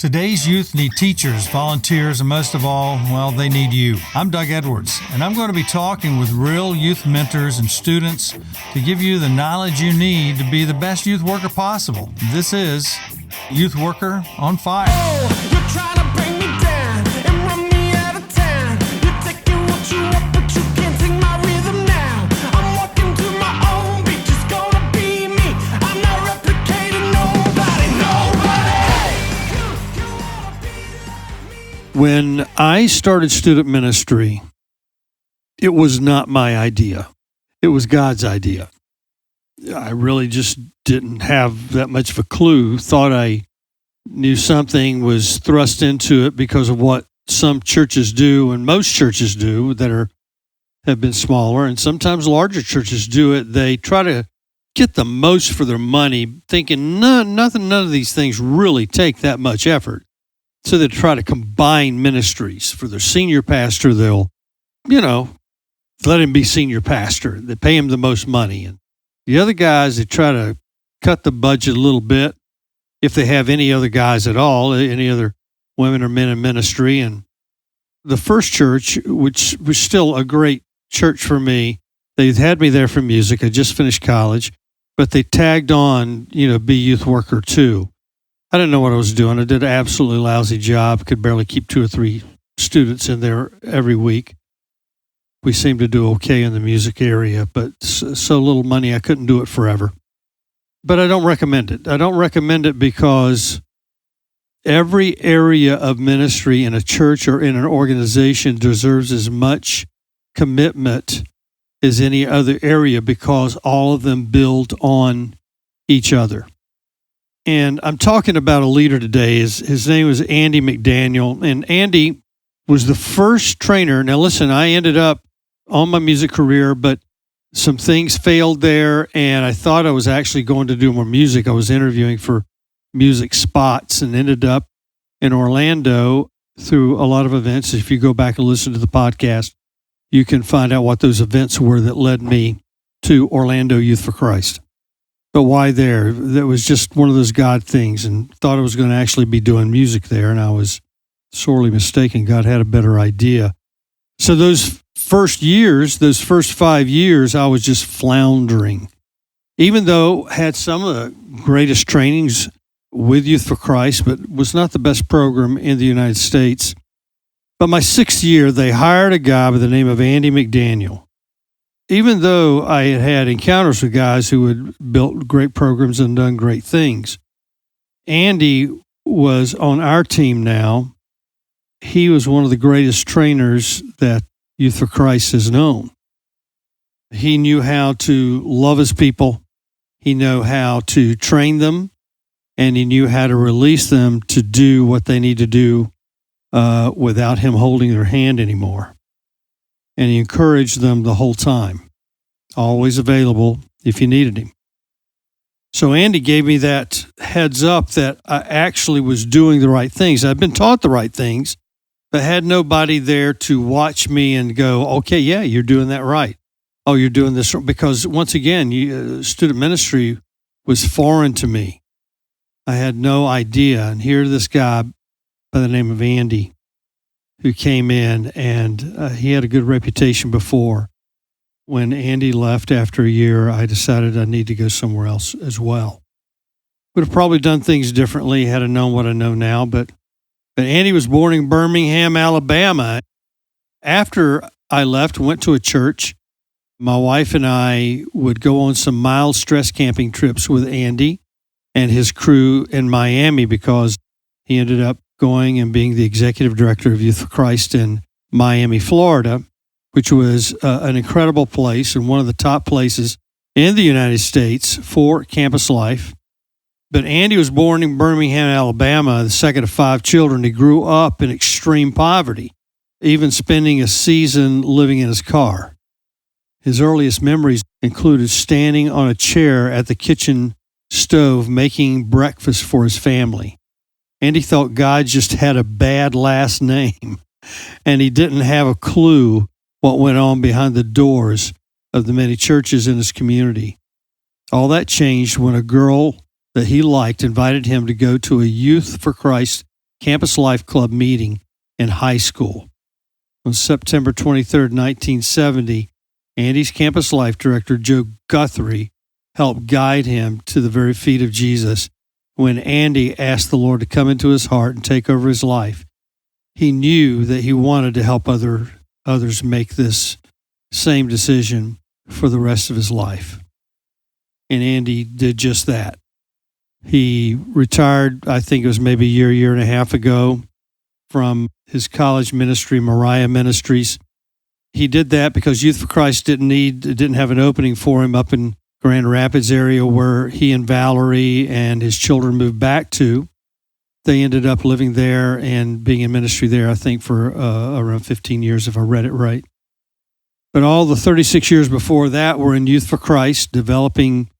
Today's youth need teachers, volunteers, and most of all, well, they need you. I'm Doug Edwards, and I'm going to be talking with real youth mentors and students to give you the knowledge you need to be the best youth worker possible. This is Youth Worker on Fire. Oh, you're trying to bring me down and run me out of town. You're taking what you want, but you can't take my rhythm now. I'm walking to my own beat, just gonna be me. I'm not replicating nobody. You wanna be like me. When I started student ministry, it was not my idea. It was God's idea. I really just didn't have that much of a clue. Thought I knew something, was thrust into it because of what some churches do, and most churches do that have been smaller, and sometimes larger churches do it. They try to get the most for their money, thinking none of these things really take that much effort. So they try to combine ministries. For their senior pastor, they'll, let him be senior pastor. They pay him the most money. And the other guys, they try to cut the budget a little bit, if they have any other guys at all, any other women or men in ministry. And the first church, which was still a great church for me, they had me there for music. I just finished college, but they tagged on, be youth worker too. I didn't know what I was doing. I did an absolutely lousy job, could barely keep 2 or 3 students in there every week. We seemed to do okay in the music area, but so little money I couldn't do it forever. But I don't recommend it. I don't recommend it because every area of ministry in a church or in an organization deserves as much commitment as any other area because all of them build on each other. And I'm talking about a leader today. His name was Andy McDaniel, and Andy was the first trainer. Now listen, I ended up on my music career, but some things failed there, and I thought I was actually going to do more music. I was interviewing for music spots and ended up in Orlando through a lot of events. If you go back and listen to the podcast, you can find out what those events were that led me to Orlando Youth for Christ. But why there? That was just one of those God things, and thought I was going to actually be doing music there, and I was sorely mistaken. God had a better idea. So those first 5 years, I was just floundering. Even though I had some of the greatest trainings with Youth for Christ, but was not the best program in the United States. But my 6th year, they hired a guy by the name of Andy McDaniel. Even though I had had encounters with guys who had built great programs and done great things, Andy was on our team now. He was one of the greatest trainers that Youth for Christ has known. He knew how to love his people. He knew how to train them, and he knew how to release them to do what they need to do without him holding their hand anymore. And he encouraged them the whole time, always available if you needed him. So Andy gave me that heads up that I actually was doing the right things. I'd been taught the right things, but had nobody there to watch me and go, okay, yeah, you're doing that right. Oh, you're doing this. Because once again, student ministry was foreign to me. I had no idea. And here this guy by the name of Andy who came in, and he had a good reputation before. When Andy left after a year, I decided I need to go somewhere else as well. Would have probably done things differently had I known what I know now, but Andy was born in Birmingham, Alabama. After I left, went to a church. My wife and I would go on some mild stress camping trips with Andy and his crew in Miami because he ended up going and being the executive director of Youth for Christ in Miami, Florida, which was an incredible place and one of the top places in the United States for campus life. But Andy was born in Birmingham, Alabama, the second of 5 children. He grew up in extreme poverty, even spending a season living in his car. His earliest memories included standing on a chair at the kitchen stove making breakfast for his family. Andy thought God just had a bad last name, and he didn't have a clue what went on behind the doors of the many churches in his community. All that changed when a girl that he liked invited him to go to a Youth for Christ Campus Life Club meeting in high school. On September 23rd, 1970, Andy's Campus Life director, Joe Guthrie, helped guide him to the very feet of Jesus when Andy asked the Lord to come into his heart and take over his life. He knew that he wanted to help others make this same decision for the rest of his life. And Andy did just that. He retired, I think it was maybe a year and a half ago, from his college ministry, Moriah Ministries. He did that because Youth for Christ didn't have an opening for him up in Grand Rapids area where he and Valerie and his children moved back to. They ended up living there and being in ministry there, I think, for around 15 years, if I read it right. But all the 36 years before that were in Youth for Christ, developing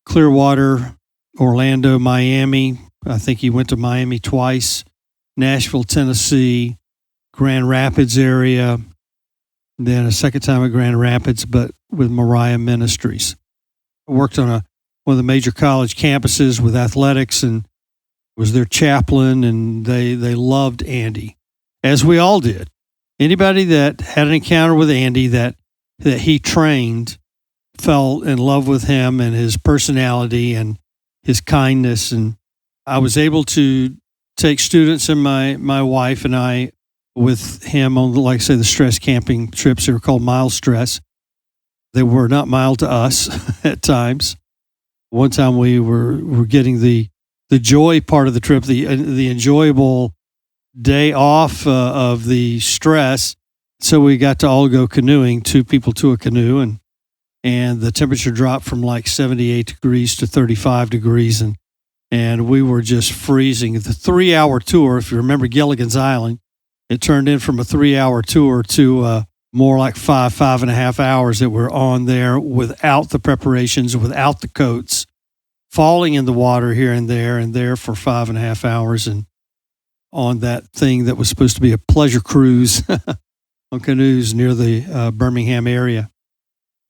Clearwater, Orlando, Miami. I think he went to Miami twice, Nashville, Tennessee, Grand Rapids area, then a second time at Grand Rapids, but with Moriah Ministries. I worked on one of the major college campuses with athletics and was their chaplain, and they loved Andy, as we all did. Anybody that had an encounter with Andy that he trained fell in love with him and his personality and his kindness. And I was able to take students and my wife and I with him on, like I say, the stress camping trips. They were called mild stress. They were not mild to us at times. One time we were getting the joy part of the trip, the enjoyable day off of the stress. So we got to all go canoeing, 2 people to a canoe, and the temperature dropped from like 78 degrees to 35 degrees, and we were just freezing. The 3-hour tour, if you remember Gilligan's Island, it turned in from a 3-hour tour to more like 5.5 hours that we're on there without the preparations, without the coats, falling in the water here and there for 5.5 hours, and on that thing that was supposed to be a pleasure cruise on canoes near the Birmingham area.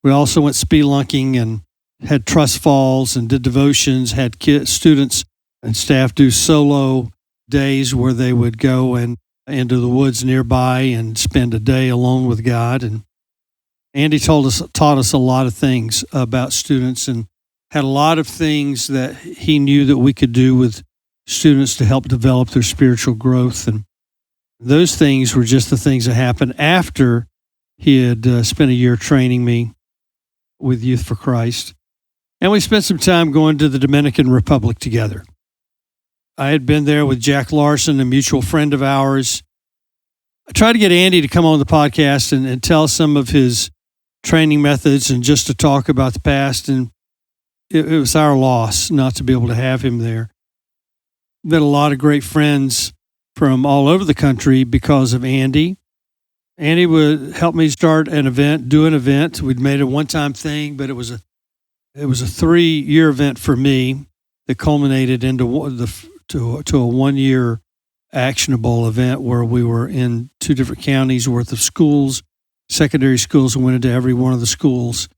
We also went spelunking and had trust falls and did devotions, had students and staff do solo days where they would go into the woods nearby and spend a day alone with God. And Andy taught us a lot of things about students and had a lot of things that he knew that we could do with students to help develop their spiritual growth. And those things were just the things that happened after he had spent a year training me with Youth for Christ. And we spent some time going to the Dominican Republic together. I had been there with Jack Larson, a mutual friend of ours. I tried to get Andy to come on the podcast and tell some of his training methods and just to talk about the past. And it was our loss not to be able to have him there. We had a lot of great friends from all over the country because of Andy. Andy would help me start an event, do an event. We'd made a one-time thing, but it was a 3-year event for me that culminated into to a 1-year actionable event where we were in 2 different counties worth of schools, secondary schools, and went into every one of the schools.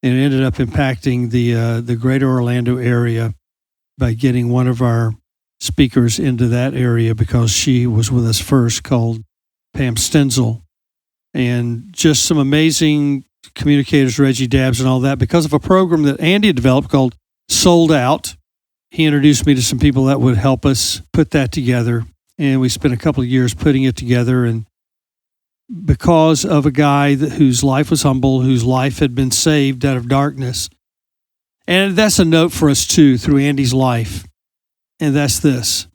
And it ended up impacting the greater Orlando area by getting one of our speakers into that area because she was with us first, called Pam Stenzel. And just some amazing communicators, Reggie Dabbs and all that, because of a program that Andy had developed called Sold Out. He introduced me to some people that would help us put that together. And we spent a couple of years putting it together. And because of a guy whose life was humble, whose life had been saved out of darkness. And that's a note for us too, through Andy's life. And that's this.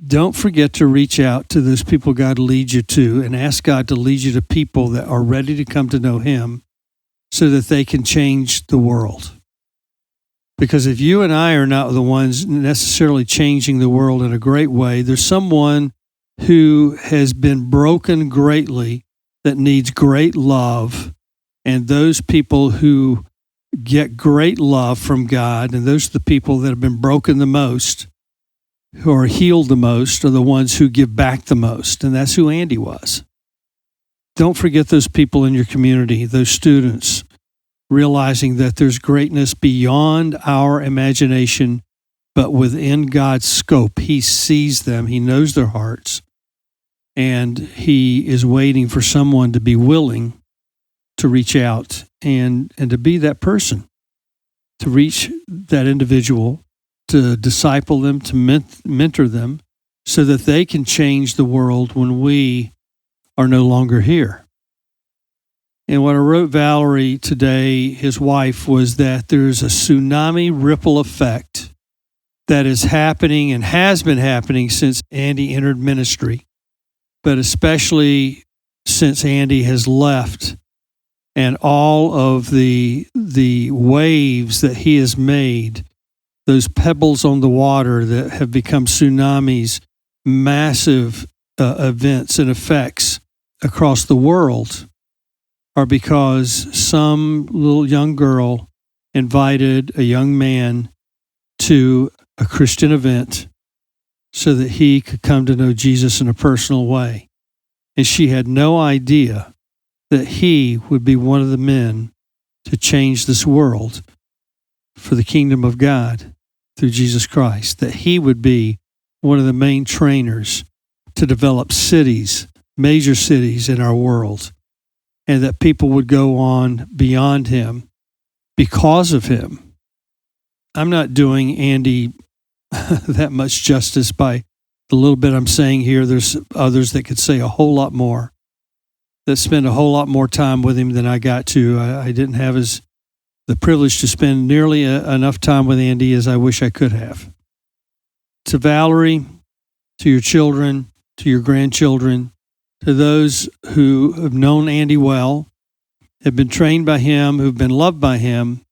Don't forget to reach out to those people God leads you to and ask God to lead you to people that are ready to come to know Him so that they can change the world. Because if you and I are not the ones necessarily changing the world in a great way, there's someone who has been broken greatly that needs great love. And those people who get great love from God, and those are the people that have been broken the most, who are healed the most, are the ones who give back the most. And that's who Andy was. Don't forget those people in your community, those students, realizing that there's greatness beyond our imagination but within God's scope, he sees them, he knows their hearts, and he is waiting for someone to be willing to reach out and to be that person, to reach that individual, to disciple them, to mentor them, so that they can change the world when we are no longer here. And what I wrote Valerie today, his wife, was that there's a tsunami ripple effect that is happening and has been happening since Andy entered ministry, but especially since Andy has left, and all of the waves that he has made, those pebbles on the water that have become tsunamis, massive events and effects across the world, are because some little young girl invited a young man to a Christian event so that he could come to know Jesus in a personal way. And she had no idea that he would be one of the men to change this world for the kingdom of God through Jesus Christ, that he would be one of the main trainers to develop cities, major cities in our world, and that people would go on beyond him because of him. I'm not doing Andy that much justice by the little bit I'm saying here. There's others that could say a whole lot more, that spend a whole lot more time with him than I got to. I didn't have the privilege to spend nearly enough time with Andy as I wish I could have. To Valerie, to your children, to your grandchildren, to those who have known Andy well, have been trained by him, who've been loved by him,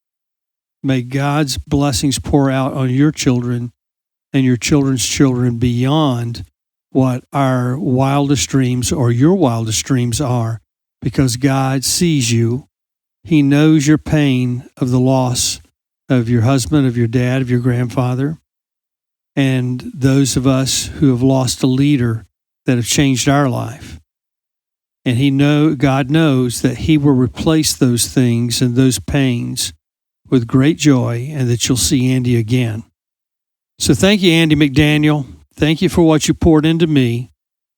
may God's blessings pour out on your children and your children's children beyond what our wildest dreams or your wildest dreams are, because God sees you. He knows your pain of the loss of your husband, of your dad, of your grandfather, and those of us who have lost a leader that have changed our life. And God knows that he will replace those things and those pains with great joy, and that you'll see Andy again. So thank you, Andy McDaniel. Thank you for what you poured into me.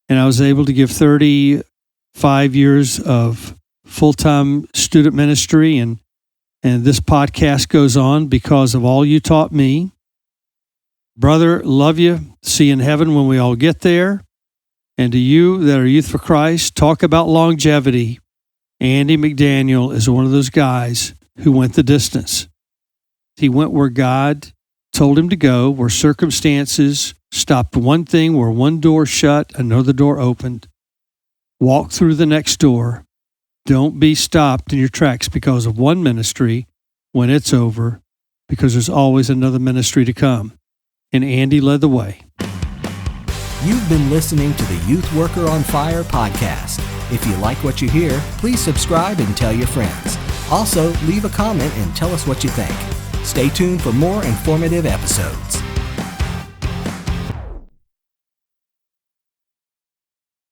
And I was able to give 35 years of full-time student ministry, and this podcast goes on because of all you taught me. Brother, love you. See you in heaven when we all get there. And to you that are Youth for Christ, talk about longevity. Andy McDaniel is one of those guys who went the distance. He went where God told him to go, where circumstances stopped one thing, where one door shut, another door opened. Walk through the next door. Don't be stopped in your tracks because of one ministry when it's over, because there's always another ministry to come. And Andy led the way. You've been listening to the Youth Worker on Fire podcast. If you like what you hear, please subscribe and tell your friends. Also, leave a comment and tell us what you think. Stay tuned for more informative episodes.